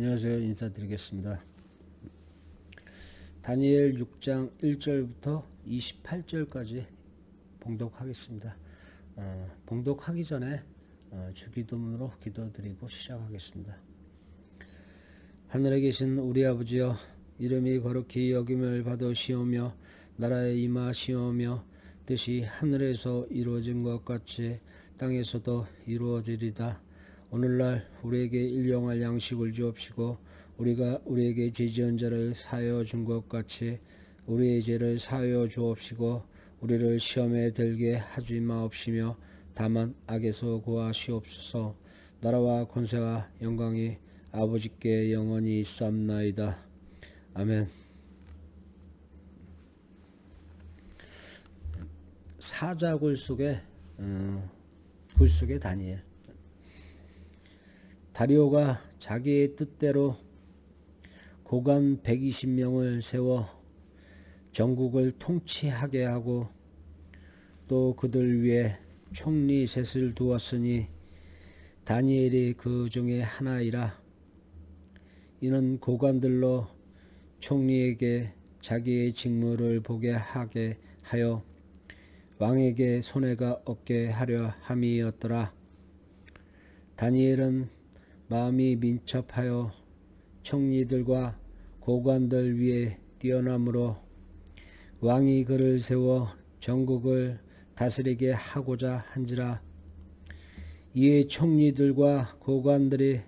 안녕하세요. 인사드리겠습니다. 다니엘 6장 1절부터 28절까지 봉독하겠습니다. 봉독하기 전에 주기도문으로 기도드리고 시작하겠습니다. 하늘에 계신 우리 아버지여, 이름이 거룩히 여김을 받으시오며 나라에 임하시오며 뜻이 하늘에서 이루어진 것 같이 땅에서도 이루어지리다. 오늘날 우리에게 일용할 양식을 주옵시고 우리가 우리에게 죄지은 자를 사하여 준 것 같이 우리의 죄를 사하여 주옵시고 우리를 시험에 들게 하지 마옵시며 다만 악에서 구하시옵소서. 나라와 권세와 영광이 아버지께 영원히 있사옵나이다. 아멘. 사자 굴 속의 다니엘. 다리오가 자기의 뜻대로 고관 120명을 세워 전국을 통치하게 하고 또 그들 위에 총리 셋을 두었으니 다니엘이 그 중에 하나이라. 이는 고관들로 총리에게 자기의 직무를 보게 하게 하여 왕에게 손해가 없게 하려 함이었더라. 다니엘은 마음이 민첩하여 총리들과 고관들 위에 뛰어남으로 왕이 그를 세워 전국을 다스리게 하고자 한지라. 이에 총리들과 고관들이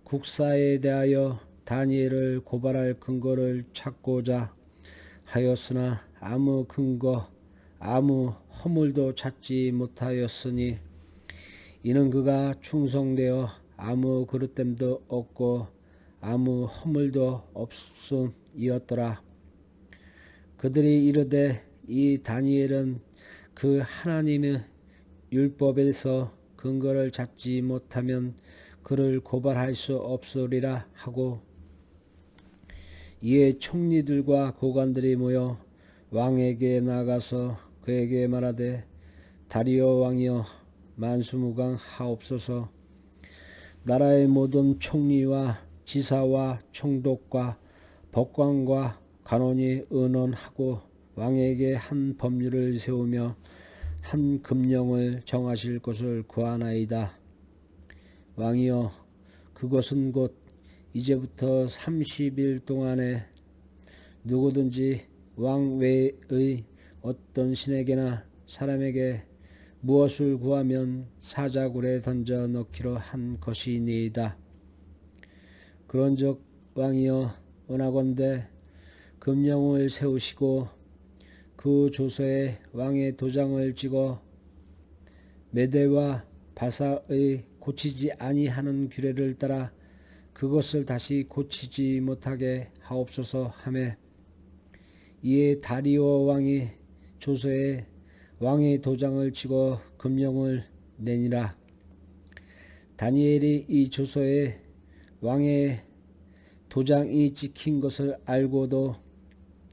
국사에 대하여 다니엘을 고발할 근거를 찾고자 하였으나 아무 근거, 아무 허물도 찾지 못하였으니 이는 그가 충성되어 아무 그릇됨도 없고 아무 허물도 없음이었더라. 그들이 이르되 이 다니엘은 그 하나님의 율법에서 근거를 찾지 못하면 그를 고발할 수 없으리라 하고, 이에 총리들과 고관들이 모여 왕에게 나가서 그에게 말하되 다리오 왕이여, 만수무강하옵소서. 나라의 모든 총리와 지사와 총독과 법관과 간원이 의논하고 왕에게 한 법률을 세우며 한 금령을 정하실 것을 구하나이다. 왕이여, 그것은 곧 이제부터 30일 동안에 누구든지 왕 외의 어떤 신에게나 사람에게 무엇을 구하면 사자굴에 던져 넣기로 한 것이니이다. 그런즉 왕이여, 원하건대 금령을 세우시고 그 조서에 왕의 도장을 찍어 메대와 바사의 고치지 아니하는 규례를 따라 그것을 다시 고치지 못하게 하옵소서 하매, 이에 다리오 왕이 조서에 왕의 도장을 치고 금령을 내니라. 다니엘이 이 조서에 왕의 도장이 찍힌 것을 알고도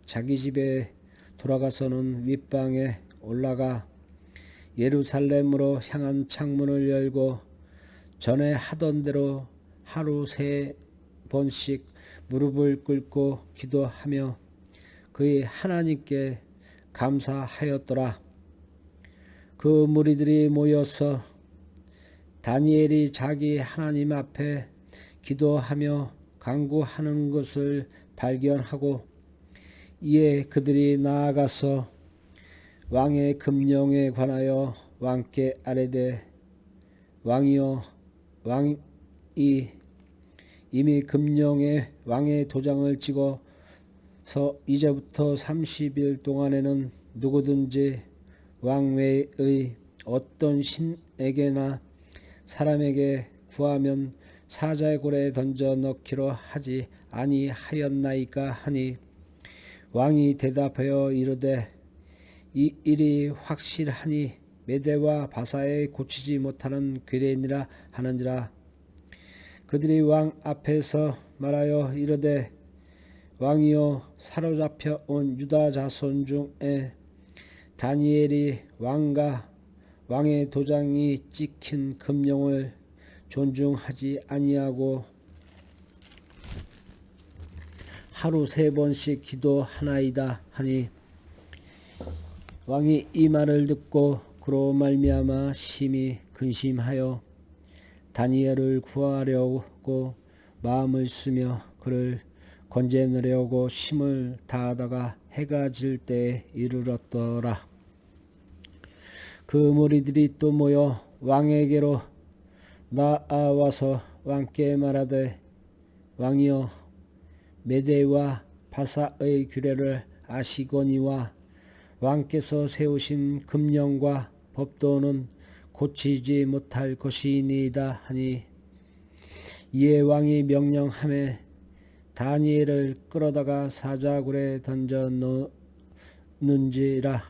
자기 집에 돌아가서는 윗방에 올라가 예루살렘으로 향한 창문을 열고 전에 하던 대로 하루 3번씩 무릎을 꿇고 기도하며 그의 하나님께 감사하였더라. 그 무리들이 모여서 다니엘이 자기 하나님 앞에 기도하며 간구하는 것을 발견하고, 이에 그들이 나아가서 왕의 금령에 관하여 왕께 아뢰되, 왕이여, 왕이 이미 금령에 왕의 도장을 찍어서 이제부터 30일 동안에는 누구든지 왕 외의 어떤 신에게나 사람에게 구하면 사자굴에 던져 넣기로 하지 아니하였나이까 하니, 왕이 대답하여 이르되 이 일이 확실하니 메대와 바사에 고치지 못하는 규례니라 하는지라. 그들이 왕 앞에서 말하여 이르되, 왕이여, 사로잡혀 온 유다 자손 중에 다니엘이 왕과 왕의 도장이 찍힌 금령을 존중하지 아니하고 하루 3번씩 기도하나이다 하니 왕이 이 말을 듣고 그로 말미암아 심히 근심하여 다니엘을 구하려고 마음을 쓰며 그를 건져내려고 힘을 다하다가 해가 질 때에 이르렀더라. 그 무리들이 또 모여 왕에게로 나아와서 왕께 말하되 왕이여 메대와 바사의 규례를 아시거니와 왕께서 세우신 금령과 법도는 고치지 못할 것이니이다 하니 이에 왕이 명령하매 다니엘을 끌어다가 사자굴에 던져 넣는지라.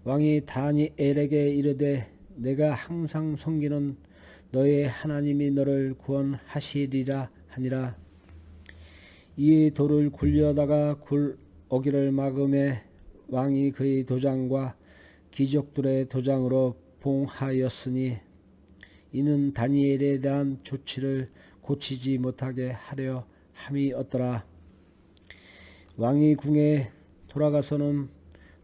왕이 다니엘에게 이르되 내가 항상 섬기는 너의 하나님이 너를 구원하시리라 하니라. 이 돌을 굴려다가 굴오기를 막음에 왕이 그의 도장과 귀족들의 도장으로 봉하였으니 이는 다니엘에 대한 조치를 고치지 못하게 하려 함이었더라. 왕이 궁에 돌아가서는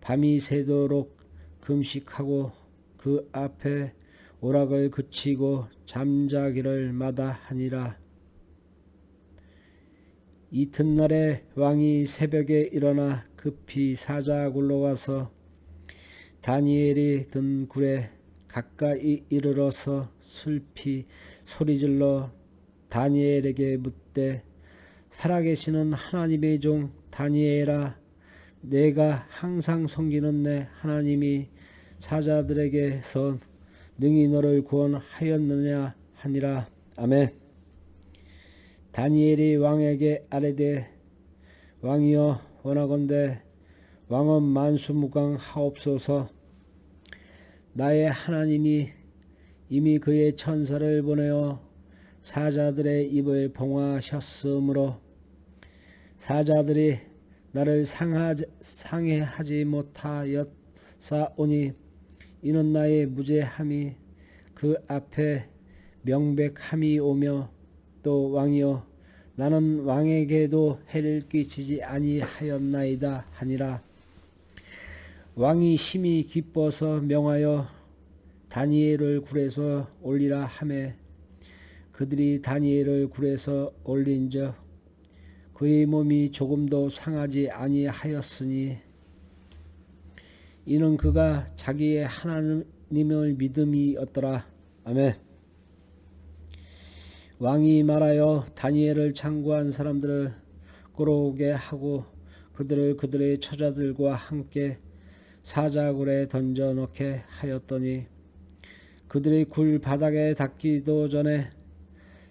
밤이 새도록 금식하고 그 앞에 오락을 그치고 잠자기를 마다하니라. 이튿날에 왕이 새벽에 일어나 급히 사자굴로 가서 다니엘이 든 굴에 가까이 이르러서 슬피 소리질러 다니엘에게 묻되 살아계시는 하나님의 종 다니엘아 내가 항상 섬기는 내 하나님이 사자들에게서 능히 너를 구원하였느냐 하니라. 아멘. 다니엘이 왕에게 아뢰되 왕이여 원하건대 왕은 만수무강하옵소서. 나의 하나님이 이미 그의 천사를 보내어 사자들의 입을 봉하셨으므로 사자들이 나를 상해하지 못하였사오니 이는 나의 무죄함이 그 앞에 명백함이 오며 또 왕이여 나는 왕에게도 해를 끼치지 아니하였나이다 하니라. 왕이 심히 기뻐서 명하여 다니엘을 굴에서 올리라 하매 그들이 다니엘을 굴에서 올린즉 그의 몸이 조금도 상하지 아니하였으니 이는 그가 자기의 하나님을 믿음이었더라. 아멘. 왕이 말하여 다니엘을 창구한 사람들을 끌어오게 하고 그들을 그들의 처자들과 함께 사자굴에 던져 넣게 하였더니 그들이 굴 바닥에 닿기도 전에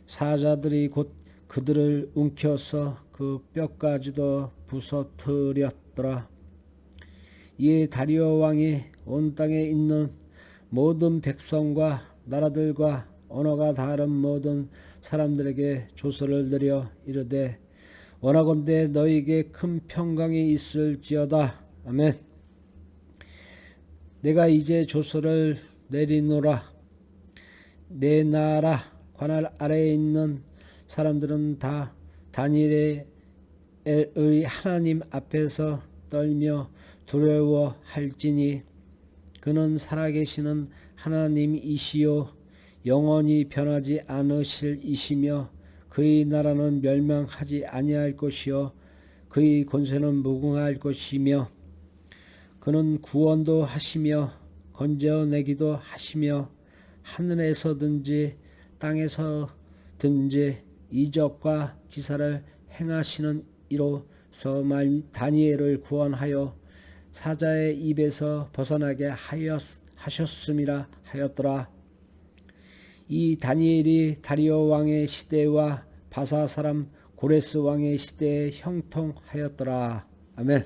사자들이 곧 그들을 움켜서 그 뼈까지도 부서뜨렸더라. 이에 다리오 왕이 온 땅에 있는 모든 백성과 나라들과 언어가 다른 모든 사람들에게 조서를 내려 이르되 원하건대 너희에게 큰 평강이 있을지어다. 아멘. 내가 이제 조서를 내리노라. 내 나라 관할 아래에 있는 사람들은 다 다니엘의 하나님 앞에서 떨며 두려워할지니 그는 살아계시는 하나님이시요 영원히 변하지 않으실 이시며 그의 나라는 멸망하지 아니할 것이요 그의 권세는 무궁할 것이며 그는 구원도 하시며 건져내기도 하시며 하늘에서든지 땅에서든지 이적과 기사를 행하시는 이로서 다니엘을 구원하여 사자의 입에서 벗어나게 하셨음이라 하였더라. 이 다니엘이 다리오 왕의 시대와 바사 사람 고레스 왕의 시대에 형통하였더라. 아멘.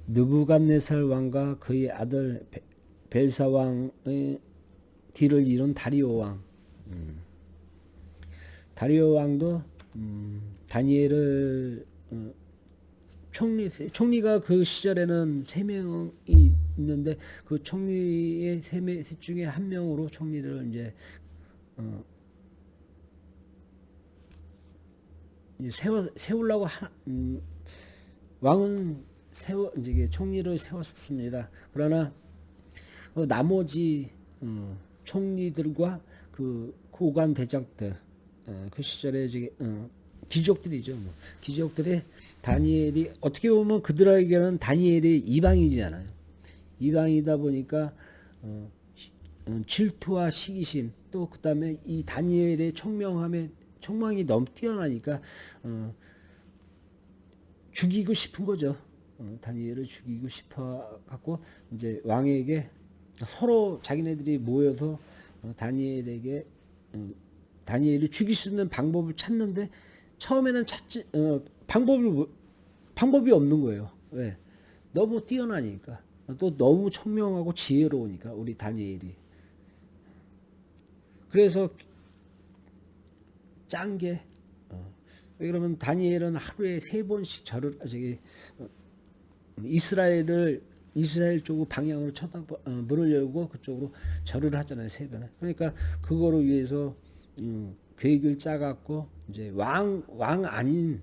느부갓네살 왕과 그의 아들 벨사 왕의 뒤를 이룬 다리오 왕. 다리오 왕도 다니엘을 총리가 그 시절에는 3명이 있는데 그 총리의 셋 중에 한 명으로 총리를 이제 세우려고 왕은 이제 총리를 세웠습니다. 그러나 나머지 총리들과 그 고관 대작들 그 시절에 이제 귀족들이죠. 뭐. 귀족들의 다니엘이 어떻게 보면 그들에게는 다니엘이 이방인이잖아요. 이방이다 보니까 질투와 시기심 또 그다음에 이 다니엘의 총명이 너무 뛰어나니까 죽이고 싶은 거죠. 다니엘을 죽이고 싶어 갖고 이제 왕에게 서로 자기네들이 모여서 다니엘에게 다니엘을 죽일 수 있는 방법을 찾는데 처음에는 방법이 없는 거예요. 왜? 너무 뛰어나니까 또 너무 총명하고 지혜로우니까 우리 다니엘이. 그래서 짠 게 왜 그러면 다니엘은 하루에 3번씩 절을 이스라엘 쪽 방향으로 문을 열고 그쪽으로 절을 하잖아요. 3번에. 그러니까 그거를 위해서 계획을 짜갖고 이제 왕 아닌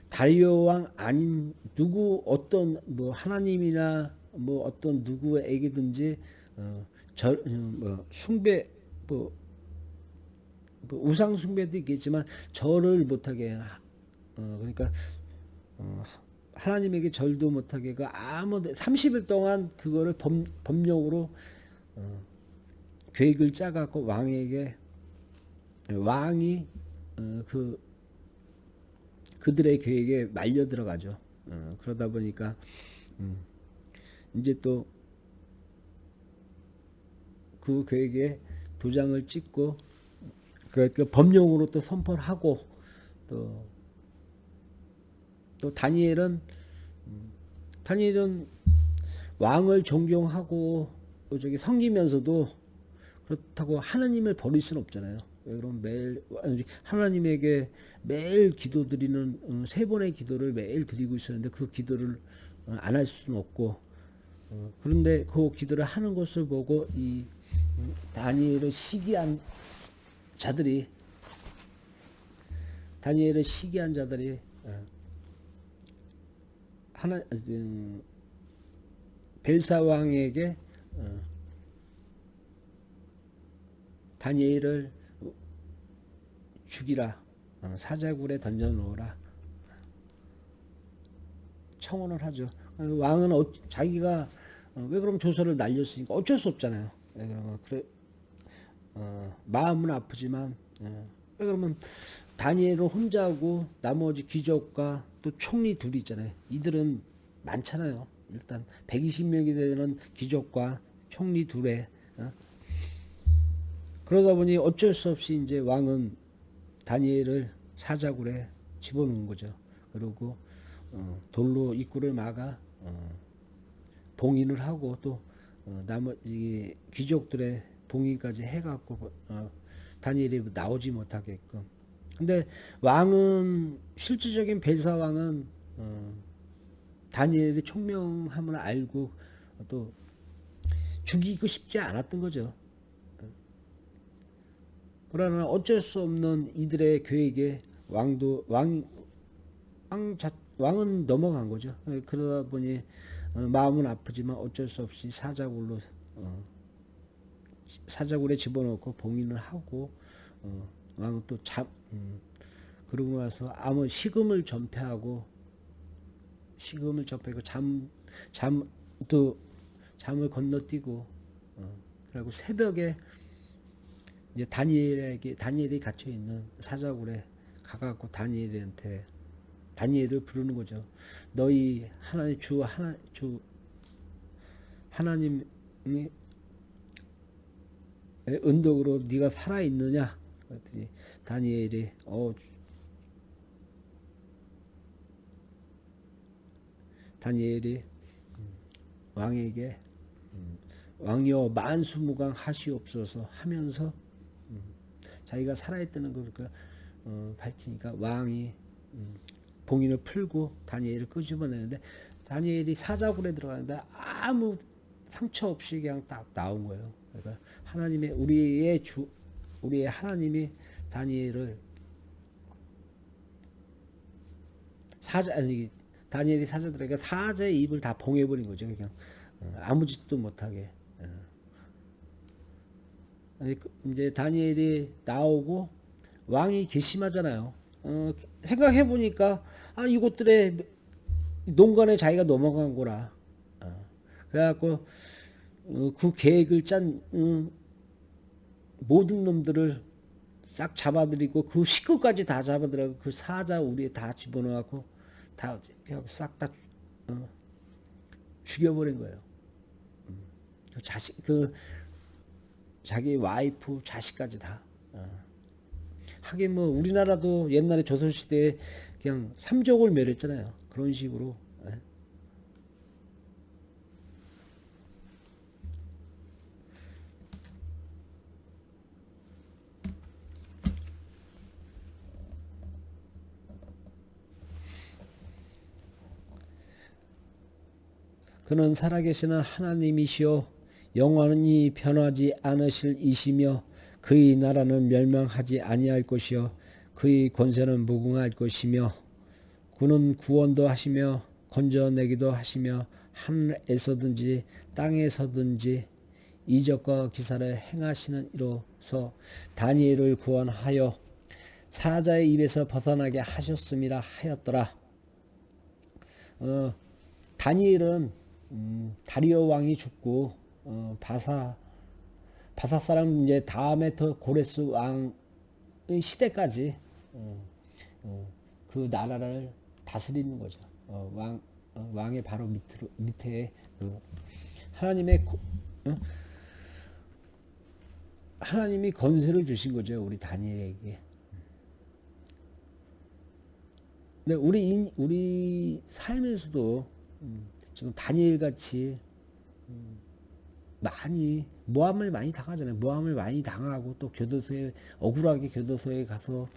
다리오 왕 아닌 누구 어떤 뭐 하나님이나 뭐 어떤 누구에게든지 숭배 뭐 우상 숭배도 있겠지만 절을 못하게 그러니까 하나님에게 절도 못하게 그 아무 30일 동안 그거를 법령으로 계획을 짜갖고 왕이 그들의 계획에 말려 들어가죠. 그러다 보니까 이제 또 그 계획에 도장을 찍고 그 법령으로 또 선포를 하고 또 다니엘은 왕을 존경하고 저기 섬기면서도 그렇다고 하나님을 버릴 수는 없잖아요. 그럼 매일 하나님에게 매일 기도드리는 3번의 기도를 매일 드리고 있었는데 그 기도를 안 할 수는 없고 그런데 그 기도를 하는 것을 보고 이 다니엘을 시기한 자들이 벨사 왕에게 다니엘을 죽이라, 사자굴에 던져 놓으라 청원을 하죠. 왕은 자기가 왜 그럼 조서를 날렸으니까 어쩔 수 없잖아요. 그래 마음은 아프지만 왜 그러면 다니엘은 혼자고 나머지 귀족과 또 총리 둘이 있잖아요. 이들은 많잖아요. 일단 120명이 되는 귀족과 총리 둘에 그러다 보니 어쩔 수 없이 이제 왕은 다니엘을 사자굴에 집어넣은 거죠. 그리고 돌로 입구를 막아 봉인을 하고 또 나머지 귀족들의 봉인까지 해갖고 다니엘이 나오지 못하게끔. 근데 왕은 실질적인 벨사 왕은 다니엘의 총명함을 알고 또 죽이고 싶지 않았던 거죠. 그러나 어쩔 수 없는 이들의 계획에 왕은 넘어간 거죠. 그러다 보니 마음은 아프지만 어쩔 수 없이 사자굴에 집어넣고 봉인을 하고 왕은 또 그러고 나서 아무 식음을 전폐하고 잠을 건너뛰고 그리고 새벽에 이제 다니엘이 갇혀 있는 사자굴에 가갖고 다니엘을 부르는 거죠. 너희 하나님이 은덕으로 네가 살아 있느냐? 그랬더니 다니엘이 왕에게 왕이여 만수무강 하시옵소서 하면서 자기가 살아있다는 걸 밝히니까 왕이 봉인을 풀고 다니엘을 끄집어내는데 다니엘이 사자굴에 들어가는데 아무 상처 없이 그냥 딱 나온 거예요. 그러니까 하나님의 우리의 하나님이 다니엘을 다니엘이 사자들에게 사자의 입을 다 봉해버린 거죠. 그냥 아무 짓도 못하게. 이제 다니엘이 나오고 왕이 괘씸하잖아요. 생각해 보니까 이곳들의 농간에 자기가 넘어간 거라. 그래갖고 그 계획을 짠 모든 놈들을 싹 잡아들이고 그 식구까지 다 잡아들이고 그 사자 우리에 다 집어넣어갖고 다 싹 다 죽여버린 거예요. 자기 와이프 자식까지 다. 하긴 뭐 우리나라도 옛날에 조선시대에 그냥 삼족을 멸했잖아요. 그런 식으로. 그는 살아계시는 하나님이시요 영원히 변하지 않으실 이시며 그의 나라는 멸망하지 아니할 것이요 그의 권세는 무궁할 것이며 그는 구원도 하시며 건져내기도 하시며 하늘에서든지 땅에서든지 이적과 기사를 행하시는 이로서 다니엘을 구원하여 사자의 입에서 벗어나게 하셨음이라 하였더라. 다니엘은 다리오 왕이 죽고 바사 사람 이제 다음에 더 고레스 왕의 시대까지 그 나라를 다스리는 거죠. 왕의 바로 밑에 하나님이 권세를 주신 거죠. 우리 다니엘에게. 근데 우리 삶에서도 지금 다니엘 같이 많이 모함을 많이 당하잖아요. 모함을 많이 당하고 또 억울하게 교도소에 가서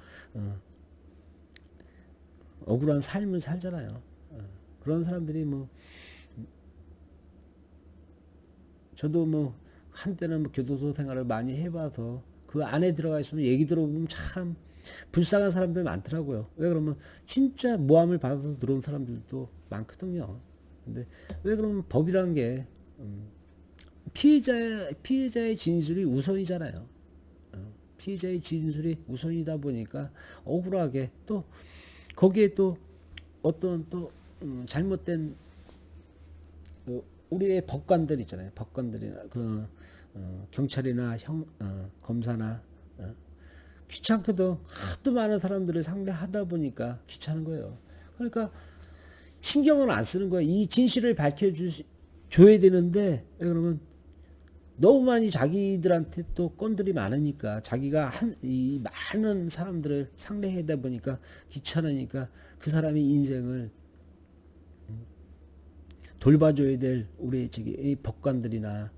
억울한 삶을 살잖아요. 그런 사람들이 저도 한때는 교도소 생활을 많이 해봐서 그 안에 들어가 있으면 얘기 들어보면 참 불쌍한 사람들 많더라고요. 왜 그러면 진짜 모함을 받아서 들어온 사람들도 많거든요. 근데 왜 그러면 법이라는 게 피해자의 진술이 우선이잖아요. 피해자의 진술이 우선이다 보니까 억울하게 또 거기에 또 어떤 또 잘못된 우리의 법관들 있잖아요. 법관들이나 경찰이나 검사나 귀찮게도 하도 많은 사람들을 상대하다 보니까 귀찮은 거예요. 그러니까 신경을 안 쓰는 거예요. 이 진실을 줘야 되는데 그러면 너무 많이 자기들한테 또 건들이 많으니까 자기가 이 많은 사람들을 상대하다 보니까 귀찮으니까 그 사람의 인생을 돌봐줘야 될 우리 이 법관들이나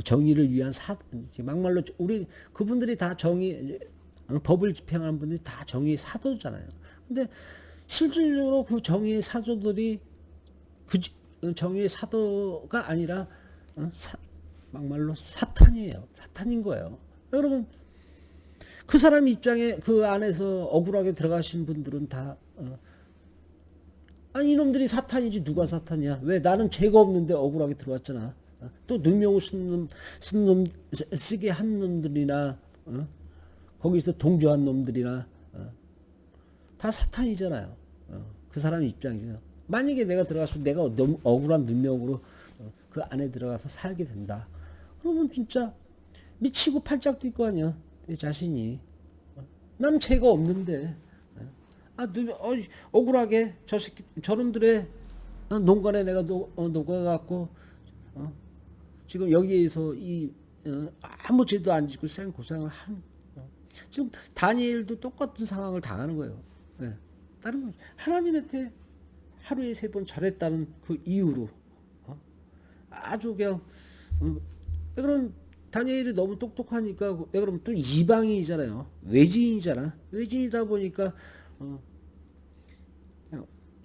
정의를 위한 막말로 우리 그분들이 다 법을 집행하는 분들이 다 정의의 사도잖아요. 근데 실질적으로 그 정의의 사도들이 정의의 사도가 아니라 막말로 사탄이에요. 사탄인 거예요. 여러분 그 사람 입장에 그 안에서 억울하게 들어가신 분들은 다 이놈들이 사탄이지 누가 사탄이야. 왜 나는 죄가 없는데 억울하게 들어왔잖아. 또 누명을 쓰게 한 놈들이나 거기서 동조한 놈들이나 다 사탄이잖아요. 그 사람 입장에서 만약에 내가 들어가서 내가 너무 억울한 눈명으로 그 안에 들어가서 살게 된다. 그러면 진짜 미치고 팔짝 뛸 거 아니야. 내 자신이. 나는 죄가 없는데 억울하게 저놈들의 농간에 내가 녹아갖고 지금 여기에서 아무 죄도 안 짓고 생고생을 지금 다니엘도 똑같은 상황을 당하는 거예요. 네. 다른 건 하나님한테 하루에 3번 절했다는 그 이유로 아주 그냥 그런 다니엘이 너무 똑똑하니까 그러면 또 이방인이잖아요. 외지인이잖아. 외지인이다 보니까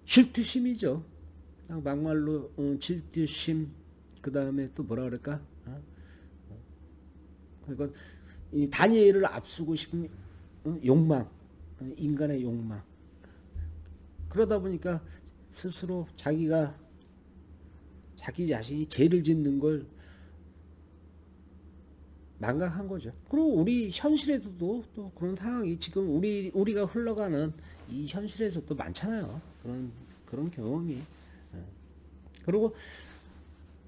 질투심이죠. 그냥 막말로 질투심. 그 다음에 또 뭐라 그럴까? 그리고 이 다니엘을 앞서고 싶은 욕망, 인간의 욕망. 그러다 보니까 스스로 자기 자신이 죄를 짓는 걸 망각한 거죠. 그리고 우리 현실에서도 또 그런 상황이 지금 우리가 흘러가는 이 현실에서도 많잖아요. 그런 경험이. 그리고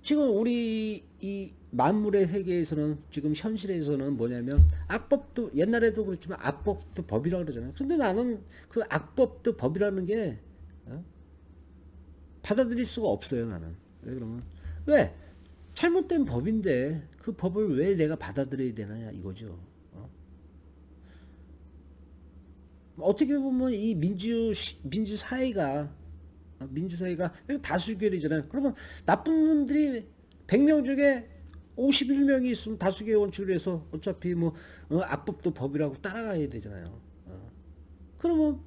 지금 우리 이 만물의 세계에서는 지금 현실에서는 뭐냐면 악법도 옛날에도 그렇지만 악법도 법이라고 그러잖아요. 근데 나는 그 악법도 법이라는 게 받아들일 수가 없어요. 나는. 왜 그러면 왜 잘못된 법인데 그 법을 왜 내가 받아들여야 되느냐 이거죠. 어떻게 보면 이 민주사회가 다수결이잖아요. 그러면 나쁜 놈들이 100명 중에 51명이 있으면 다수결 원칙으로 해서 어차피 뭐 악법도 법이라고 따라가야 되잖아요. 그러면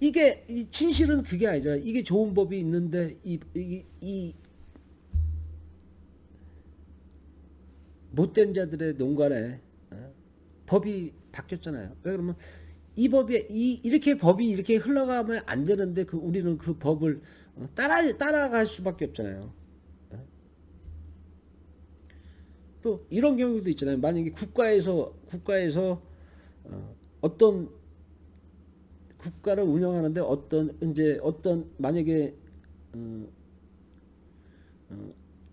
이게 진실은 그게 아니잖아요. 이게 좋은 법이 있는데 이 못된 자들의 농간에 법이 바뀌었잖아요. 왜 그러면 이 법이 이렇게 법이 이렇게 흘러가면 안 되는데 우리는 그 법을 따라갈 수밖에 없잖아요. 또 이런 경우도 있잖아요. 만약에 국가에서 어떤 국가를 운영하는데 어떤 만약에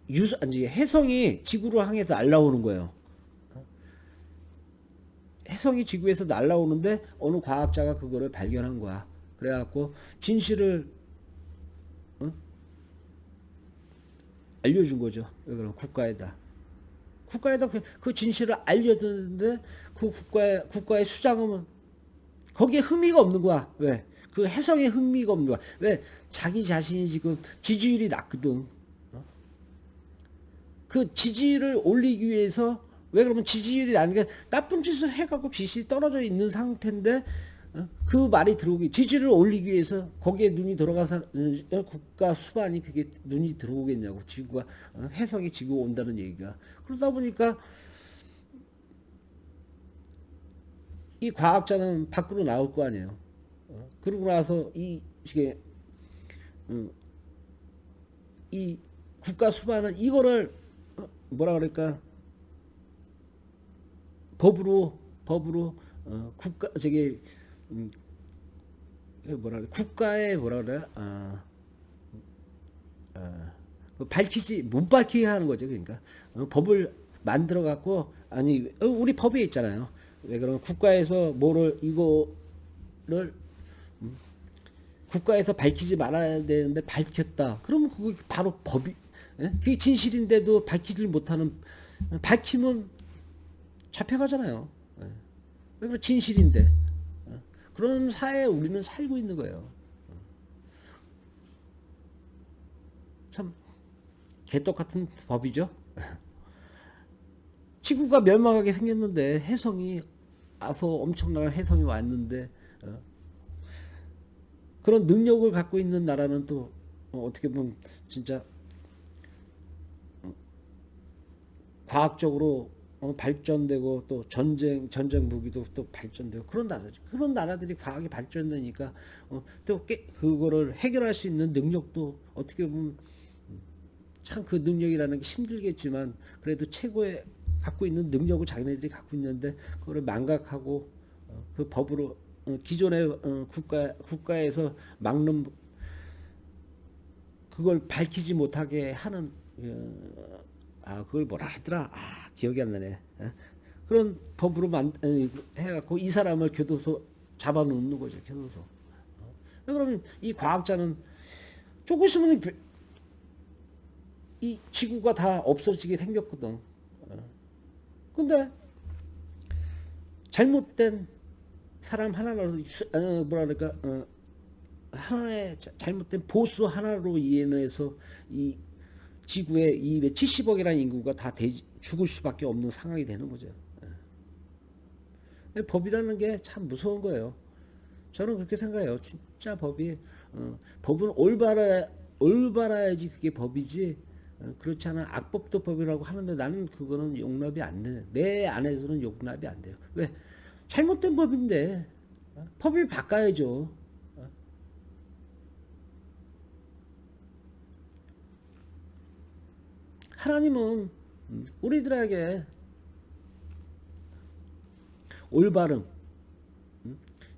해성이 지구로 향해서 날아오는 거예요. 해성이 지구에서 날아오는데 어느 과학자가 그거를 발견한 거야. 그래갖고 진실을 알려준 거죠. 그럼 국가에다 그 진실을 알려줬는데 그 국가의 수장은 거기에 흥미가 없는 거야. 왜? 그 해성에 흥미가 없는 거야. 왜? 자기 자신이 지금 지지율이 낮거든. 그 지지율을 올리기 위해서 왜 그러면 지지율이 낮은 게 나쁜 짓을 해갖고 빚이 떨어져 있는 상태인데 그 말이 들어오기 지지율을 올리기 위해서 거기에 눈이 들어가서 국가 수반이 그게 눈이 들어오겠냐고 지구가 해성이 지구 온다는 얘기가 그러다 보니까 이 과학자는 밖으로 나올 거 아니에요. 그러고 나서 이 국가 수반은 이거를 뭐라 그럴까 법으로 국가 뭐라 그래 국가의 뭐라 그래 밝히지 못 밝히게 하는 거죠. 그러니까 법을 만들어 갖고 아니 우리 법에 있잖아요. 왜 그러면 국가에서 이거를 국가에서 밝히지 말아야 되는데 밝혔다. 그러면 그거 바로 법이 그게 진실인데도 밝히질 못하는 밝히면 잡혀가잖아요. 왜 그럼 진실인데 그런 사회에 우리는 살고 있는 거예요. 참 개떡 같은 법이죠. 지구가 멸망하게 생겼는데 해성이 와서 엄청난 해성이 왔는데 그런 능력을 갖고 있는 나라는 또 어떻게 보면 진짜 과학적으로 발전되고 또 전쟁 무기도 또 발전되고 그런 나라죠. 그런 나라들이 과학이 발전되니까 또 그거를 해결할 수 있는 능력도 어떻게 보면 참 그 능력이라는 게 힘들겠지만 그래도 최고의 갖고 있는 능력을 자기네들이 갖고 있는데 그거를 망각하고 그 법으로 기존의 국가에서 막는 그걸 밝히지 못하게 하는 그걸 뭐라 하더라 기억이 안 나네. 그런 법으로 해갖고 이 사람을 교도소 잡아놓는 거죠. 교도소. 그러면 이 과학자는 조금 있으면 이 지구가 다 없어지게 생겼거든. 근데 잘못된 사람 하나로 뭐라 그럴까 하나의 잘못된 보수 하나로 인해서 이 지구의 이 70억이라는 인구가 다 죽을 수밖에 없는 상황이 되는 거죠. 법이라는 게 참 무서운 거예요. 저는 그렇게 생각해요. 진짜 법이 법은 올바라야지 그게 법이지. 그렇지 않아 악법도 법이라고 하는데 나는 그거는 용납이 안 돼. 내 안에서는 용납이 안 돼요. 왜? 잘못된 법인데 법을 바꿔야죠. 하나님은 우리들에게 올바름,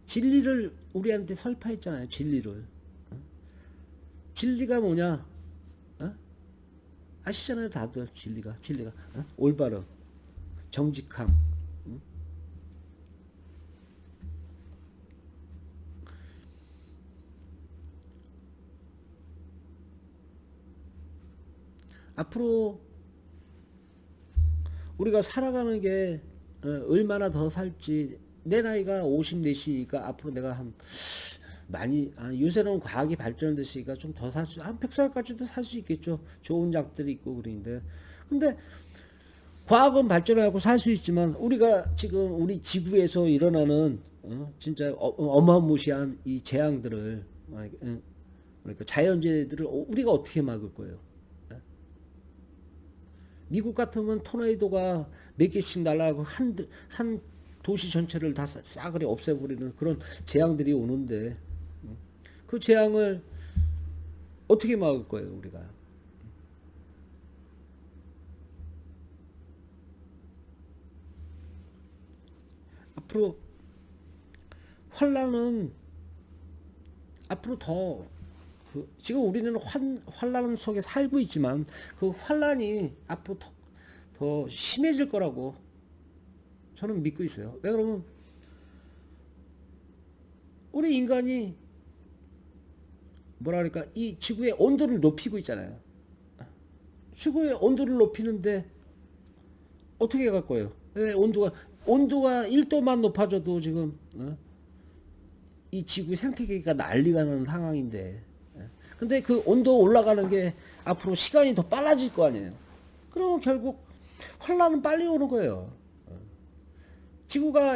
진리를 우리한테 설파했잖아요. 진리를. 진리가 뭐냐? 아시잖아요, 다들. 진리가 올바름, 정직함. 앞으로 우리가 살아가는 게 얼마나 더 살지. 내 나이가 54시니까 앞으로 내가 한 많이 요새는 과학이 발전됐으니까 좀 더 살 수, 한 100살까지도 살 수 있겠죠. 좋은 약들이 있고 그러는데. 근데 과학은 발전하고 살 수 있지만 우리가 지금 우리 지구에서 일어나는 진짜 어마무시한 이 재앙들을 그러니까 자연재해들을 우리가 어떻게 막을 거예요? 미국 같으면 토네이도가 몇 개씩 날아가고 한 도시 전체를 다 싸그리 없애버리는 그런 재앙들이 오는데 그 재앙을 어떻게 막을 거예요, 우리가? 앞으로 환란은 앞으로 더 지금 우리는 환란 속에 살고 있지만 그 환란이 앞으로 더 심해질 거라고 저는 믿고 있어요. 왜 그러면 우리 인간이 뭐라 그럴까 이 지구의 온도를 높이고 있잖아요. 지구의 온도를 높이는데 어떻게 갈 거예요? 왜 온도가 1도만 높아져도 지금 이 지구 생태계가 난리가 나는 상황인데 근데 그 온도 올라가는 게 앞으로 시간이 더 빨라질 거 아니에요. 그러면 결국 환란은 빨리 오는 거예요.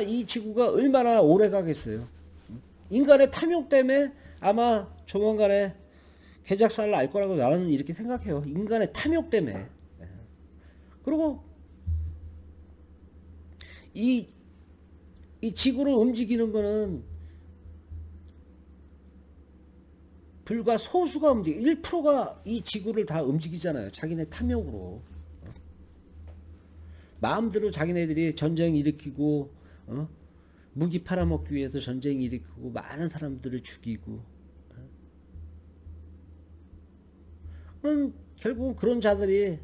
이 지구가 얼마나 오래 가겠어요. 인간의 탐욕 때문에 아마 조만간에 개작살을 날 거라고 나는 이렇게 생각해요. 인간의 탐욕 때문에. 그리고 이 지구를 움직이는 거는 불과 소수가 1%가 이 지구를 다 움직이잖아요. 자기네 탐욕으로. 마음대로 자기네들이 전쟁 일으키고 무기 팔아먹기 위해서 전쟁 일으키고 많은 사람들을 죽이고 그럼 결국 그런 자들이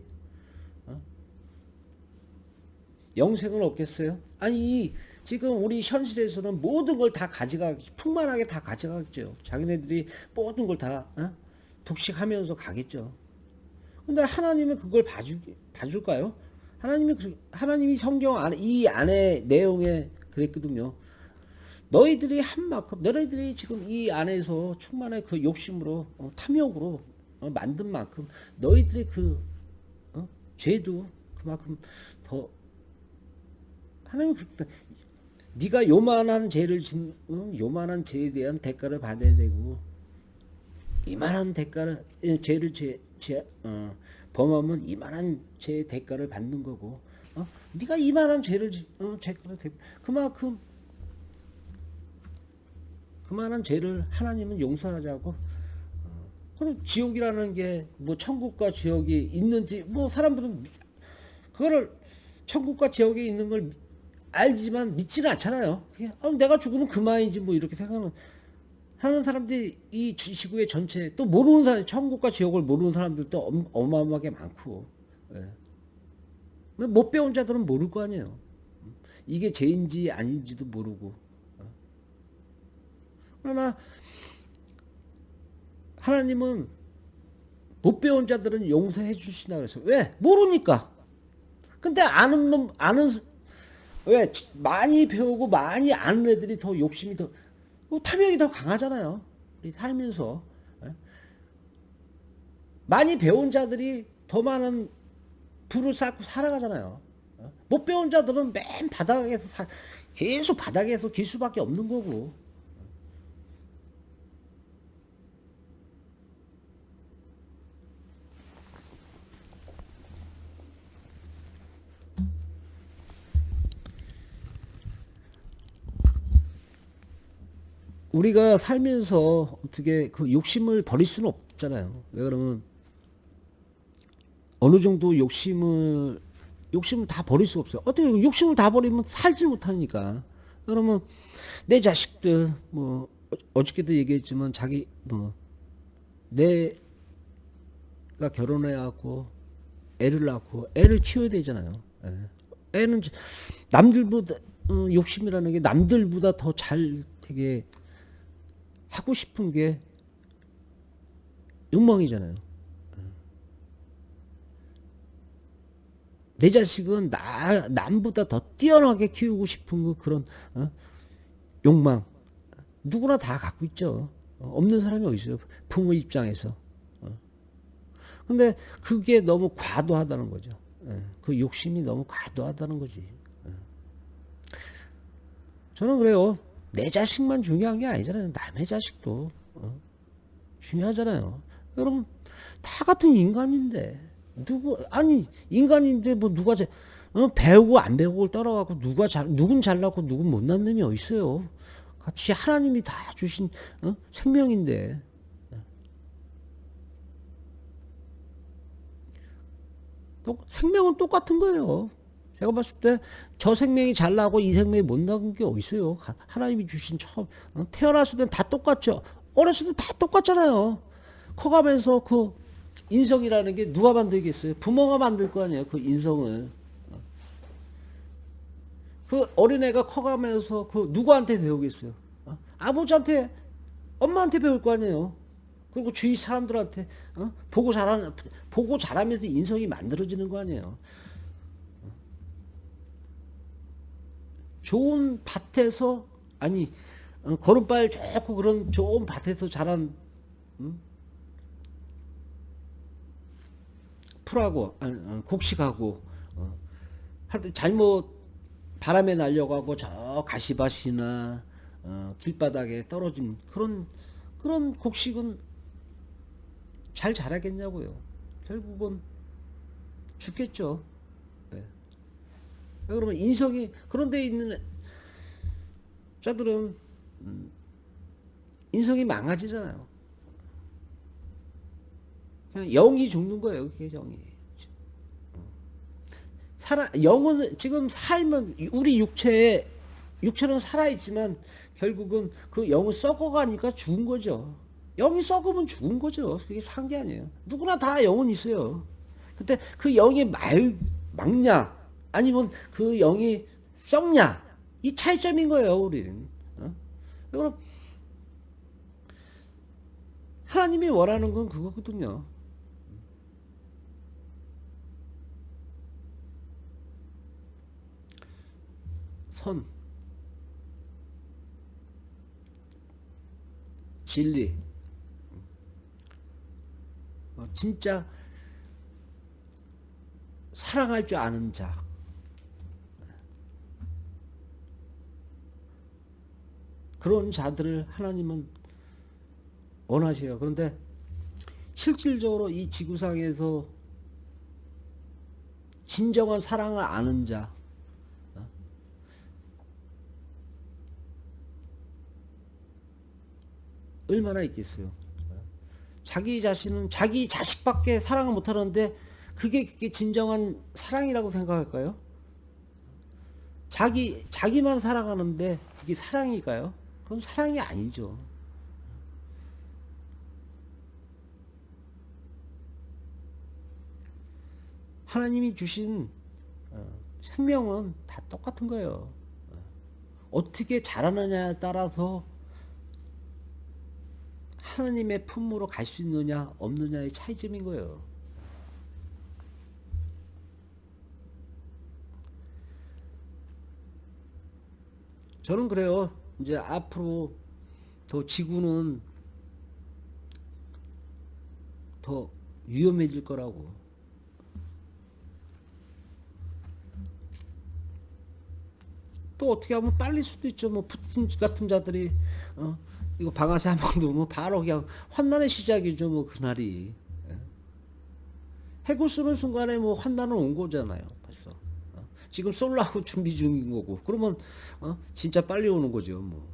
영생은 없겠어요? 아니 지금 우리 현실에서는 모든 걸 다 풍만하게 다 가져가겠죠. 자기네들이 모든 걸 다 독식하면서 가겠죠. 근데 하나님은 그걸 봐줄까요? 하나님이 성경 안에 이 안에 내용에 그랬거든요. 너희들이 지금 이 안에서 충만한 그 욕심으로 탐욕으로 만든 만큼 너희들의 그 죄도 그만큼 더 하나님 그렇다. 네가 요만한 요만한 죄에 대한 대가를 받아야 되고 이만한 죄를 범하면 이만한 죄의 대가를 받는 거고 네가 이만한 죄를 그만한 죄를 하나님은 용서하자고 그럼 지옥이라는 게 뭐 천국과 지옥이 있는지 뭐 사람들은 그거를 천국과 지옥에 있는 걸 알지만 믿지는 않잖아요. 그게 내가 죽으면 그만이지 뭐 이렇게 하는 사람들이 이 지구의 전체 또 모르는 사람 천국과 지옥을 모르는 사람들도 어마어마하게 많고 못 배운 자들은 모를 거 아니에요. 이게 죄인지 아닌지도 모르고 그러나 하나님은 못 배운 자들은 용서해 주신다 그래서 왜? 모르니까. 근데 왜? 많이 배우고 많이 아는 애들이 더 욕심이 더 탐욕이 더 강하잖아요. 우리 살면서 많이 배운 자들이 더 많은 부를 쌓고 살아가잖아요. 못 배운 자들은 맨 바닥에서 계속 바닥에서 길 수밖에 없는 거고 우리가 살면서 어떻게 그 욕심을 버릴 수는 없잖아요. 왜 그러면 어느 정도 욕심을 다 버릴 수 없어요. 어떻게 욕심을 다 버리면 살지 못하니까. 그러면 내 자식들 뭐 어저께도 얘기했지만 자기 뭐 내가 결혼해 갖고 애를 낳고 애를 키워야 되잖아요. 애는 남들보다 욕심이라는 게 남들보다 더 잘 되게 하고 싶은 게 욕망이잖아요. 내 자식은 남보다 더 뛰어나게 키우고 싶은 그런 욕망 누구나 다 갖고 있죠. 없는 사람이 어디 있어요? 부모 입장에서. 근데 그게 너무 과도하다는 거죠. 그 욕심이 너무 과도하다는 거지. 저는 그래요. 내 자식만 중요한 게 아니잖아요. 남의 자식도 중요하잖아요. 여러분 다 같은 인간인데 아니 인간인데 뭐 누가 배우고 안 배우고를 떠나가고 누군 잘났고 누군 못난 놈이 어디 있어요. 같이 하나님이 다 주신 생명인데 생명은 똑같은 거예요. 제가 봤을 때 저 생명이 잘나고 이 생명이 못나은 게 어디 있어요. 하나님이 주신 처음 태어났을 땐 다 똑같죠. 어렸을 때 다 똑같잖아요. 커가면서 그 인성이라는 게 누가 만들겠어요? 부모가 만들 거 아니에요. 그 인성을. 그 어린애가 커가면서 그 누구한테 배우겠어요? 아버지한테, 엄마한테 배울 거 아니에요. 그리고 주위 사람들한테 보고 자라면서 인성이 만들어지는 거 아니에요. 좋은 밭에서 아니 걸음발 좋고 그런 좋은 밭에서 자란 풀하고 곡식하고 하여튼 잘못 바람에 날려가고 저 가시밭이나 길바닥에 떨어진 그런 곡식은 잘 자라겠냐고요. 결국은 죽겠죠. 네. 그러면 인성이 그런 데 있는 자들은 인성이 망가지잖아요. 그냥 영이 죽는 거예요. 그게 영이. 영은 지금 삶은 우리 육체는 살아있지만 결국은 그 영은 썩어가니까 죽은 거죠. 영이 썩으면 죽은 거죠. 그게 산 게 아니에요. 누구나 다 영은 있어요. 근데 그 영이 막냐 아니면 그 영이 썩냐 이 차이점인 거예요. 우리는. 그럼 하나님이 원하는 건 그거거든요. 선, 진리, 진짜 사랑할 줄 아는 자. 그런 자들을 하나님은 원하세요. 그런데 실질적으로 이 지구상에서 진정한 사랑을 아는 자, 얼마나 있겠어요. 자기 자신은 자기 자식밖에 사랑을 못하는데 그게 진정한 사랑이라고 생각할까요? 자기만 사랑하는데 그게 사랑일까요? 그건 사랑이 아니죠. 하나님이 주신 생명은 다 똑같은 거예요. 어떻게 자라느냐에 따라서 하나님의 품으로 갈 수 있느냐 없느냐의 차이점인 거예요. 저는 그래요. 이제 앞으로 더 지구는 더 위험해질 거라고. 또 어떻게 하면 빨릴 수도 있죠. 뭐 푸틴 같은 자들이 이거 방아쇠 한번 누면 바로 그냥 환난의 시작이죠. 뭐 그날이. 핵을 쓰는 순간에 뭐 환난은 온 거잖아요. 벌써. 지금 쏠라고 준비 중인 거고. 그러면 진짜 빨리 오는 거죠. 뭐.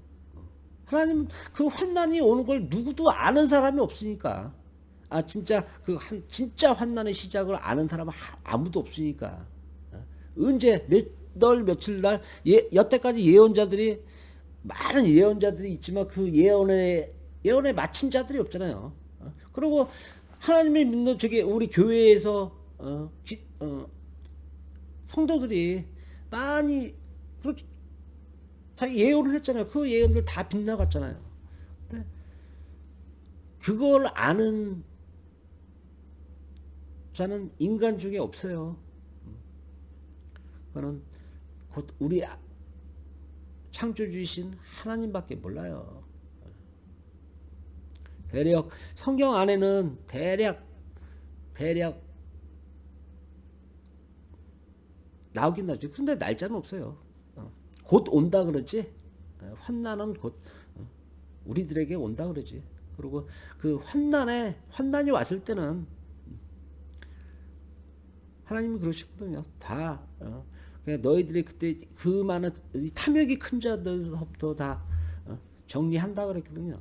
하나님은 그 환난이 오는 걸 누구도 아는 사람이 없으니까. 진짜 진짜 환난의 시작을 아는 사람은 아무도 없으니까. 언제 널 며칠 날 여태까지 예언자들이 많은 예언자들이 있지만 그 예언에 맞힌 자들이 없잖아요. 그리고 하나님을 믿는 저기 우리 교회에서 성도들이 많이 그렇게 다 예언을 했잖아요. 그 예언들 다 빗나갔잖아요. 근데 그걸 아는 자는 인간 중에 없어요. 그거는 곧 우리 창조주이신 하나님밖에 몰라요. 대략 성경 안에는 대략 나오긴 나죠. 그런데 날짜는 없어요. 곧 온다 그러지. 환난은 곧 우리들에게 온다 그러지. 그리고 그 환난이 왔을 때는 하나님이 그러셨거든요. 다 그냥 너희들이 그때 그 많은 탐욕이 큰 자들부터 다 정리한다 그랬거든요.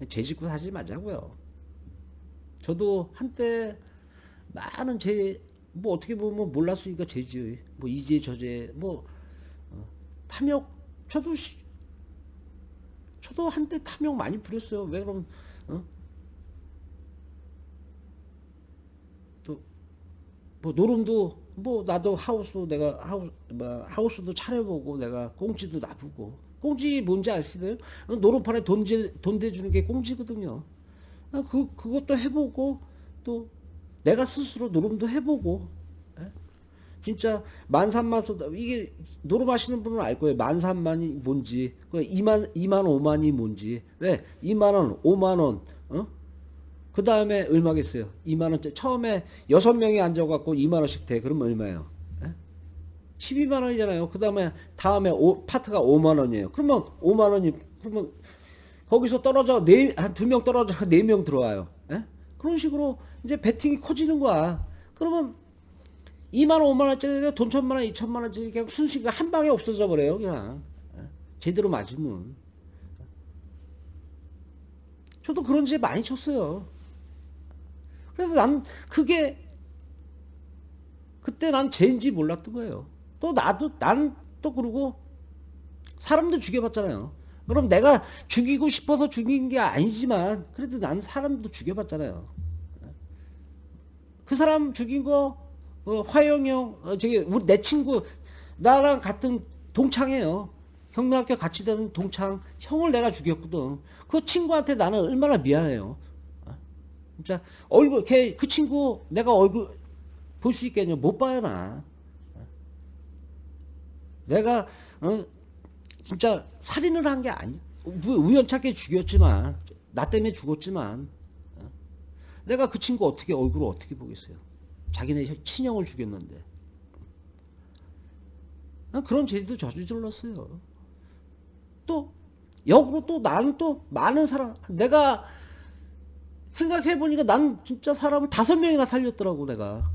죄짓고 사지 말자고요. 저도 한때 많은 뭐 어떻게 보면 몰랐으니까 죄지. 뭐 이제 저제 뭐 탐욕 저도 한때 탐욕 많이 부렸어요. 왜 그럼 또 뭐 노름도 뭐 나도 하우스도 차려보고 내가 꽁지도 놔보고 꽁지 뭔지 아시나요? 노름판에 돈 대주는 게 꽁지거든요. 그것도 해보고 또 내가 스스로 노름도 해보고 진짜 만삼만소 이게 노름하시는 분은 알 거예요. 만삼만이 뭔지, 2만 5만이 뭔지. 왜 2만 원, 5만 원, 그 다음에 얼마겠어요? 2만 원째 처음에 6명이 앉아갖고 2만 원씩 돼. 그러면 얼마예요? 12만 원이잖아요. 그 다음에 파트가 5만 원이에요. 그러면 5만 원이 그러면 거기서 떨어져 한 2명 떨어져 4명 들어와요. 그런 식으로 이제 베팅이 커지는 거야. 그러면 2만 원, 5만 원짜리 돈 1,000만 원, 2,000만 원짜리 그냥 순식간 한 방에 없어져 버려요. 그냥 제대로 맞으면. 저도 그런 지 많이 쳤어요. 그래서 그때 난 죄인지 몰랐던 거예요. 난 또 그러고 사람도 죽여봤잖아요. 그럼 내가 죽이고 싶어서 죽인 게 아니지만 그래도 난 사람도 죽여봤잖아요. 그 사람 죽인 거 화영이 형 내 친구 나랑 같은 동창이에요. 경락교 같이 다니는 동창 형을 내가 죽였거든. 그 친구한테 나는 얼마나 미안해요. 진짜 그 친구 내가 얼굴 볼 수 있겠냐? 못 봐요 나. 내가 진짜 살인을 한 게 우연찮게 죽였지만 나 때문에 죽었지만 내가 그 친구 얼굴을 어떻게 보겠어요? 자기네 친형을 죽였는데 그런 죄도 저질렀어요. 또 역으로 또 나는 또 많은 사람 내가 생각해보니까 난 진짜 사람을 5명이나 살렸더라고 내가.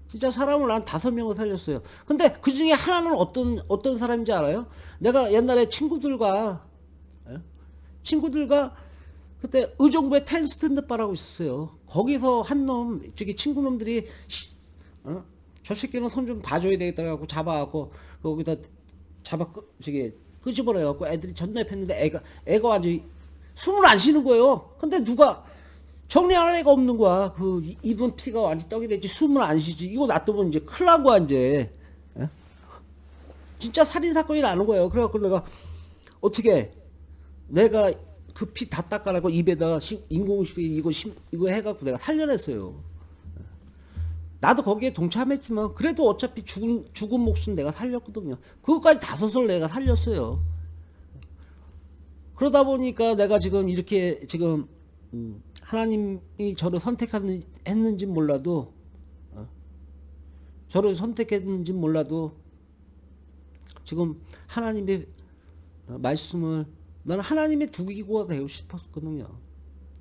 진짜 사람을 난 5명을 살렸어요. 근데 그 중에 하나는 어떤 사람인지 알아요? 내가 옛날에 친구들과 그때 의정부에 텐스탠드 바라고 있었어요. 거기서 저기 친구놈들이 저 새끼는 손 좀 봐줘야 되겠다 해갖고 잡아갖고 거기다 저기 끄집어내갖고 애들이 전납했는데 애가 완전히 숨을 안 쉬는 거예요. 근데 누가 정리할 애가 없는 거야. 그 입은 피가 완전 떡이 됐지 숨을 안 쉬지. 이거 놔두면 이제 큰일 난 거야 이제. 진짜 살인 사건이 나는 거예요. 그래갖고 내가 어떻게 내가 그 피 다 닦아내고 입에다가 인공식비 이거 해갖고 내가 살려냈어요. 나도 거기에 동참했지만 그래도 어차피 죽은 목숨 내가 살렸거든요. 그것까지 5을 내가 살렸어요. 그러다 보니까 내가 지금 이렇게 지금 하나님이 저를 선택했는지 몰라도 지금 하나님의 말씀을 나는 하나님의 두기고가 되고 싶었거든요.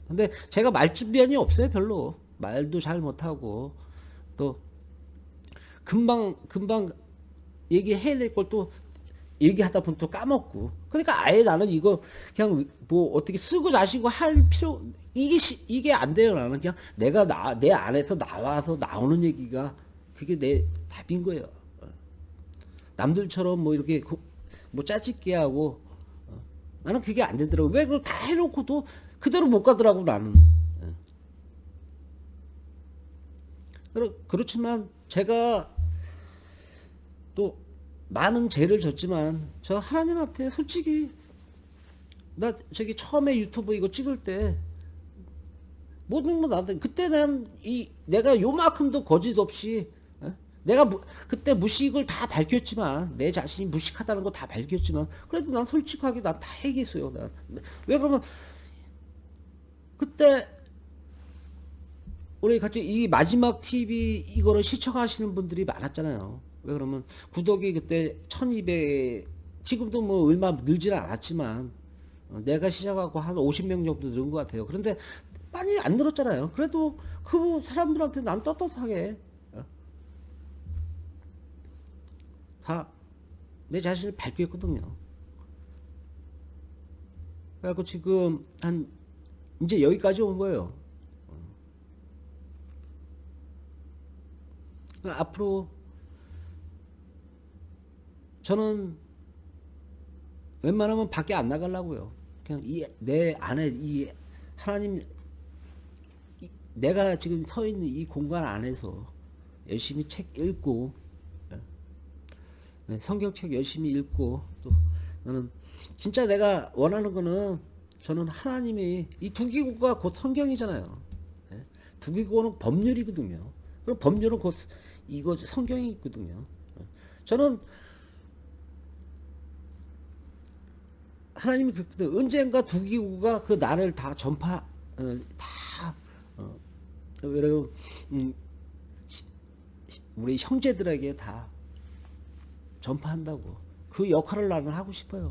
근데 제가 말주변이 없어요. 별로 말도 잘 못하고 또 금방 얘기해야 될 걸 또 얘기하다 보면 또 까먹고. 그러니까 아예 나는 이거 그냥 뭐 어떻게 쓰고 자시고 할 필요, 이게 안 돼요. 나는 그냥 내 안에서 나와서 나오는 얘기가 그게 내 답인 거예요. 남들처럼 뭐 이렇게 뭐 짜집게 하고 나는 그게 안 되더라고. 왜 그걸 다 해놓고도 그대로 못 가더라고 나는. 그렇지만 제가 또 많은 죄를 졌지만 저 하나님한테 솔직히 나 저기 처음에 유튜브 이거 찍을 때 모든 거 나한테 그때는 이 내가 요만큼도 거짓 없이 내가 그때 무식을 다 밝혔지만 내 자신이 무식하다는 거 다 밝혔지만 그래도 난 솔직하게 난 다 얘기했어요. 왜 그러면 그때 우리 같이 이 마지막 TV 이거를 시청하시는 분들이 많았잖아요. 왜 그러면 구독이 그때 1200 지금도 뭐 얼마 늘지는 않았지만 내가 시작하고 한 50명 정도 늘은 것 같아요. 그런데 많이 안 늘었잖아요. 그래도 그 사람들한테 난 떳떳하게 다 내 자신을 밝혔거든요. 그래갖고 지금 한 이제 여기까지 온 거예요. 앞으로 저는 웬만하면 밖에 안 나가려고요. 그냥 내 안에 이 하나님 내가 지금 서 있는 이 공간 안에서 열심히 책 읽고 성경책 열심히 읽고 또 나는 진짜 내가 원하는 거는 저는 하나님이 이 두기고가 곧 성경이잖아요. 두기고는 법률이거든요. 그럼 법률은 곧 이거 성경이 있거든요. 저는 하나님이 그랬거든. 언젠가 두기고가 그 나를 다 여러분 우리 형제들에게 다 전파한다고. 그 역할을 나는 하고 싶어요.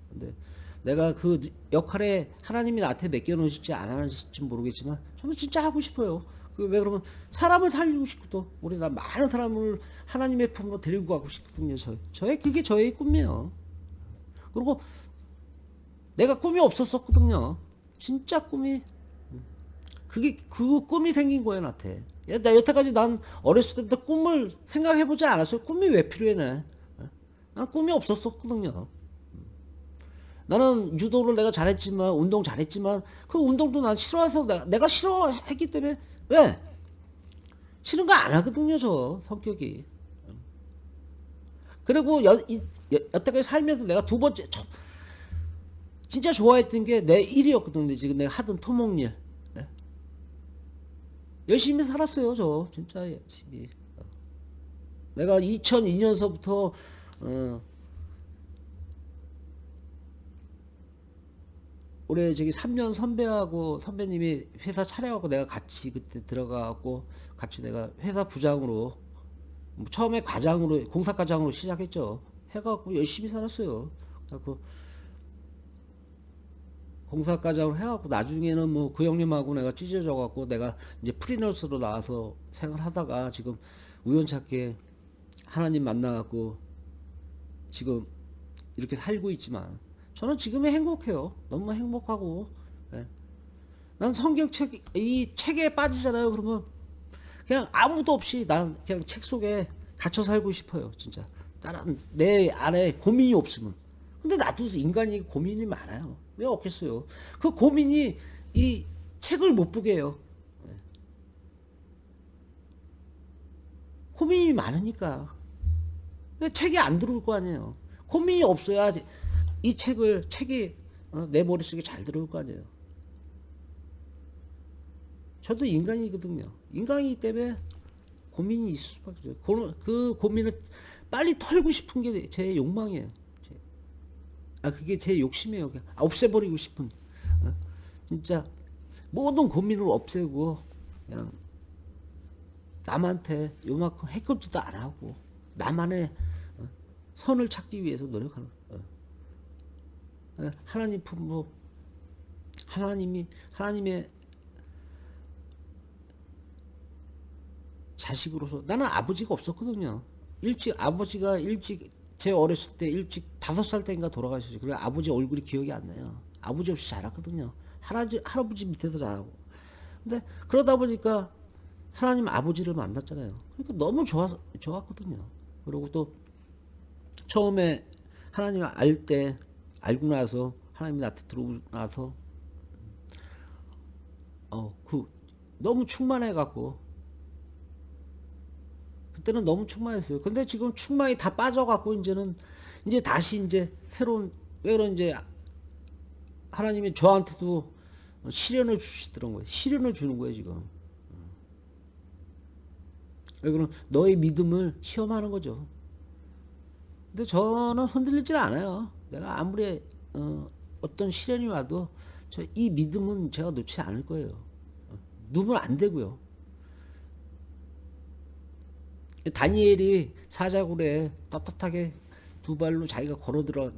근데 내가 그 역할에 하나님이 나한테 맡겨놓으실지 안 하실지 모르겠지만 저는 진짜 하고 싶어요. 왜 그러면 사람을 살리고 싶거든. 우리가 많은 사람을 하나님의 품으로 데리고 가고 싶거든요. 그게 저의 꿈이에요. 그리고 내가 꿈이 없었었거든요. 진짜 꿈이. 그 꿈이 생긴 거예요, 나한테. 나 여태까지 난 어렸을 때부터 꿈을 생각해보지 않았어요. 꿈이 왜 필요해, 난 꿈이 없었었거든요. 나는 유도를 내가 잘했지만, 운동 잘했지만, 그 운동도 난 싫어해서 내가 싫어했기 때문에, 왜? 싫은 거 안 하거든요, 저 성격이. 그리고 여태까지 살면서 내가 두 번째, 진짜 좋아했던 게 내 일이었거든요. 지금 내가 하던 토목일. 열심히 살았어요, 저. 진짜 열심히. 내가 2002년서부터, 올해 저기 3년 선배님이 회사 차려갖고 내가 같이 그때 들어가갖고 같이 내가 회사 부장으로, 처음에 공사과장으로 시작했죠. 해갖고 열심히 살았어요. 그래갖고 공사과장으로 해갖고 나중에는 뭐 그 형님하고 내가 찢어져갖고 내가 이제 프리랜서로 나와서 생활하다가 지금 우연찮게 하나님 만나갖고 지금 이렇게 살고 있지만 저는 지금이 행복해요. 너무 행복하고. 난 성경책 이 책에 빠지잖아요. 그러면 그냥 아무도 없이 난 그냥 책 속에 갇혀 살고 싶어요. 진짜 다른 내 안에 고민이 없으면. 근데 나도 인간이 고민이 많아요. 왜 없겠어요? 그 고민이 이 책을 못 보게 해요. 고민이 많으니까. 책이 안 들어올 거 아니에요. 고민이 없어야 이 책이 내 머릿속에 잘 들어올 거 아니에요. 저도 인간이거든요. 인간이기 때문에 고민이 있을 수밖에 없어요. 그 고민을 빨리 털고 싶은 게 제 욕망이에요. 그게 제 욕심이에요. 그냥 없애버리고 싶은. 진짜 모든 고민을 없애고 그냥 남한테 요만큼 해코지도 안 하고 나만의 선을 찾기 위해서 노력하는. 하나님 품으로 하나님의 자식으로서 나는 아버지가 없었거든요. 아버지가 일찍 제 어렸을 때 일찍 5살 때인가 돌아가셨어요. 그래 아버지 얼굴이 기억이 안 나요. 아버지 없이 자랐거든요. 할아버지 밑에서 자라고. 근데 그러다 보니까 하나님 아버지를 만났잖아요. 그러니까 너무 좋았거든요. 그리고 또 처음에 하나님을 알고 나서 하나님이 나한테 들어오고 나서 너무 충만해 갖고 그때는 너무 충만했어요. 근데 지금 충만이 다 빠져 갖고 이제 다시 이제 새로운 왜 그런 이제 하나님이 저한테도 시련을 주시더라고요. 시련을 주는 거예요, 지금. 왜 그럼 너의 믿음을 시험하는 거죠. 근데 저는 흔들리질 않아요. 내가 아무리 어떤 시련이 와도 이 믿음은 제가 놓지 않을 거예요. 누면 안 되고요. 다니엘이 사자굴에 떳떳하게 두 발로 자기가 걸어 들어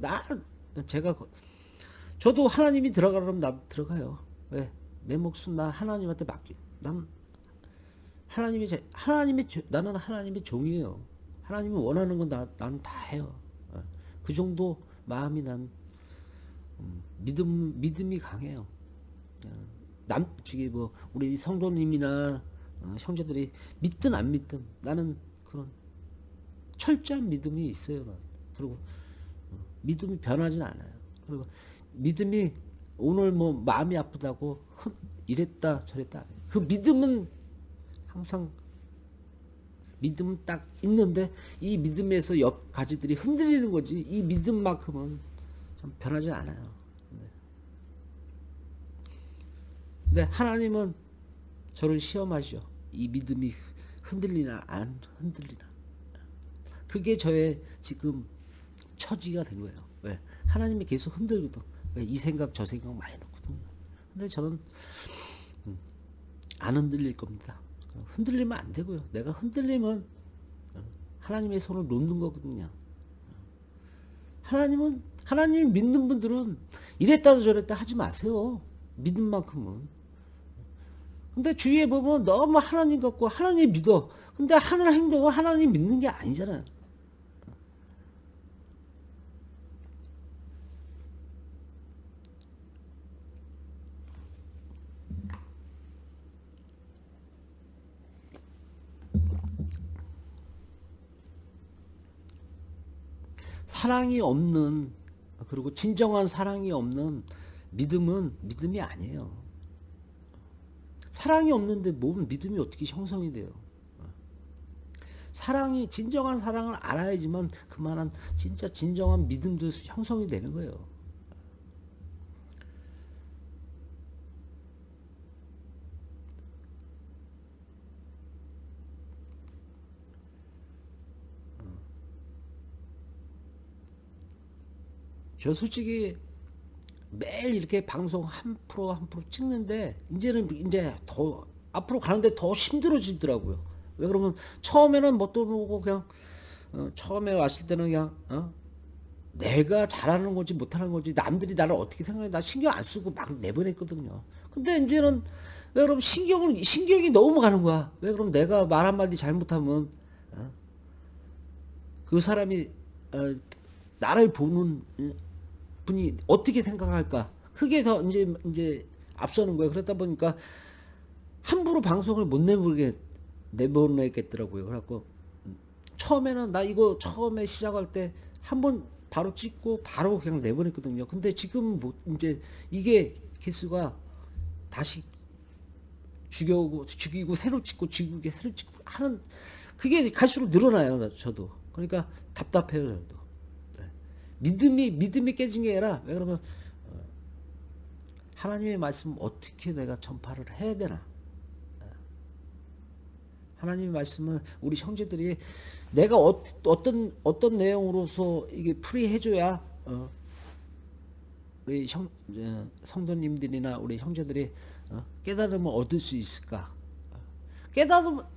저도 하나님이 들어가려면 나도 들어가요. 왜? 내 목숨 나 하나님한테 맡겨. 나는 하나님의 종이에요. 하나님이 원하는 건 나는 다 해요. 그 정도 마음이 난 믿음이 강해요. 우리 성도님이나 형제들이 믿든 안 믿든 나는 그런 철저한 믿음이 있어요. 그리고 믿음이 변하진 않아요. 그리고 믿음이 오늘 뭐 마음이 아프다고 이랬다 저랬다. 그 믿음은 항상 믿음은 딱 있는데 이 믿음에서 옆 가지들이 흔들리는 거지. 이 믿음만큼은 좀 변하지 않아요. 근데 하나님은 저를 시험하시오. 이 믿음이 흔들리나 안 흔들리나. 그게 저의 지금 처지가 된 거예요. 왜? 하나님이 계속 흔들거든. 왜? 이 생각 저 생각 많이 넣거든요. 근데 저는 안 흔들릴 겁니다. 흔들리면 안 되고요. 내가 흔들리면 하나님의 손을 놓는 거거든요. 하나님 믿는 분들은 이랬다 저랬다 하지 마세요. 믿는 만큼은. 근데 주위에 보면 너무 하나님 같고 하나님 믿어. 근데 하는 행동은 하나님 믿는 게 아니잖아요. 사랑이 없는 그리고 진정한 사랑이 없는 믿음은 믿음이 아니에요. 사랑이 없는데 몸 믿음이 어떻게 형성이 돼요? 진정한 사랑을 알아야지만 그만한 진짜 진정한 믿음도 형성이 되는 거예요. 저 솔직히 매일 이렇게 방송 한 프로 찍는데 이제 더 앞으로 가는데 더 힘들어지더라고요. 왜 그러면 처음에는 뭣도 모르고 그냥 처음에 왔을 때는 그냥 내가 잘하는 건지 못하는 건지 남들이 나를 어떻게 생각해 나 신경 안 쓰고 막 내보냈거든요. 근데 이제는 왜 그럼 신경이 너무 가는 거야. 왜 그럼 내가 말 한마디 잘못하면 그 사람이 나를 보는 분이 어떻게 생각할까? 그게 더 이제 앞서는 거예요. 그러다 보니까 함부로 방송을 못 내보내겠더라고요. 그래갖고 처음에는 나 이거 처음에 시작할 때 한 번 바로 찍고 바로 그냥 내보냈거든요. 근데 지금 이제 이게 개수가 다시 죽이고 새로 찍고 죽이고 새로 찍고 하는 그게 갈수록 늘어나요. 저도. 그러니까 답답해요. 저도. 믿음이 깨진 게 아니라 왜 그러면 하나님의 말씀 어떻게 내가 전파를 해야 되나? 하나님의 말씀은 우리 형제들이 내가 어떤 내용으로서 이게 풀이해줘야 우리 성도님들이나 우리 형제들이 깨달음을 얻을 수 있을까?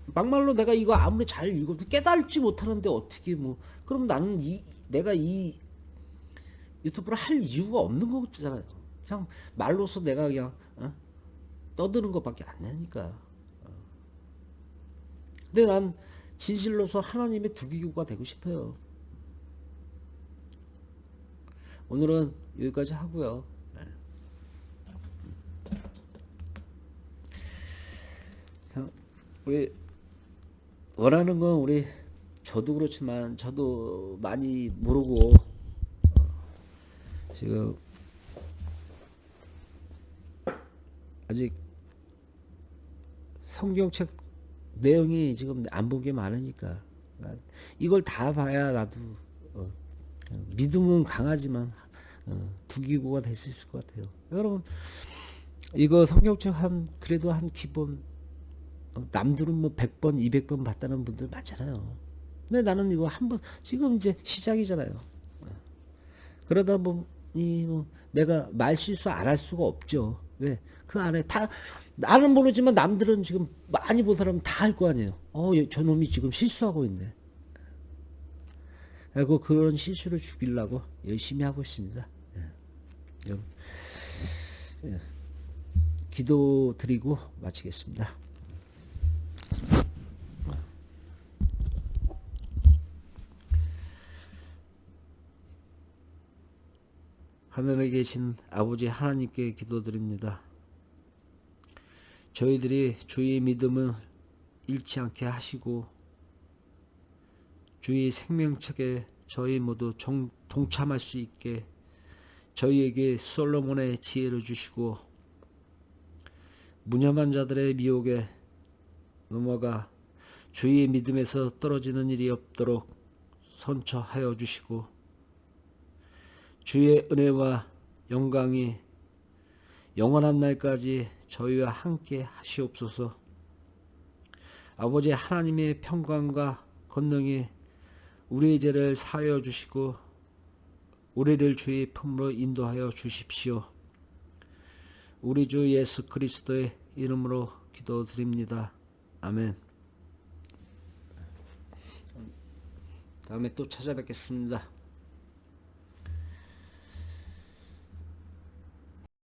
막말로 내가 이거 아무리 잘 읽어도 깨달지 못하는데 어떻게 그럼 나는 내가 이 유튜브를 할 이유가 없는 거잖아요. 그냥 말로서 내가 그냥 떠드는 것밖에 안 되니까. 근데 난 진실로서 하나님의 두기구가 되고 싶어요. 오늘은 여기까지 하고요. 우리 원하는 건 우리 저도 그렇지만 저도 많이 모르고 지금 아직 성경책 내용이 지금 안 본 게 많으니까 이걸 다 봐야 나도 믿음은 강하지만 두기구가 될 수 있을 것 같아요. 여러분 이거 성경책 그래도 한 기본 남들은 뭐 100번 200번 봤다는 분들 많잖아요. 근데 나는 이거 한 번 지금 이제 시작이잖아요. 그러다 보니 내가 말 실수 안 할 수가 없죠. 왜? 그 안에 다 나는 모르지만 남들은 지금 많이 본 사람은 다 알 거 아니에요. 저놈이 지금 실수하고 있네. 그리고 그런 실수를 죽이려고 열심히 하고 있습니다. 여러분, 기도 드리고 마치겠습니다. 하늘에 계신 아버지 하나님께 기도드립니다. 저희들이 주의 믿음을 잃지 않게 하시고 주의 생명책에 저희 모두 동참할 수 있게 저희에게 솔로몬의 지혜를 주시고 무념한 자들의 미혹에 넘어가 주의 믿음에서 떨어지는 일이 없도록 선처하여 주시고 주의 은혜와 영광이 영원한 날까지 저희와 함께 하시옵소서. 아버지 하나님의 평강과 권능이 우리의 죄를 사하여 주시고 우리를 주의 품으로 인도하여 주십시오. 우리 주 예수 그리스도의 이름으로 기도드립니다. 아멘. 다음에 또 찾아뵙겠습니다.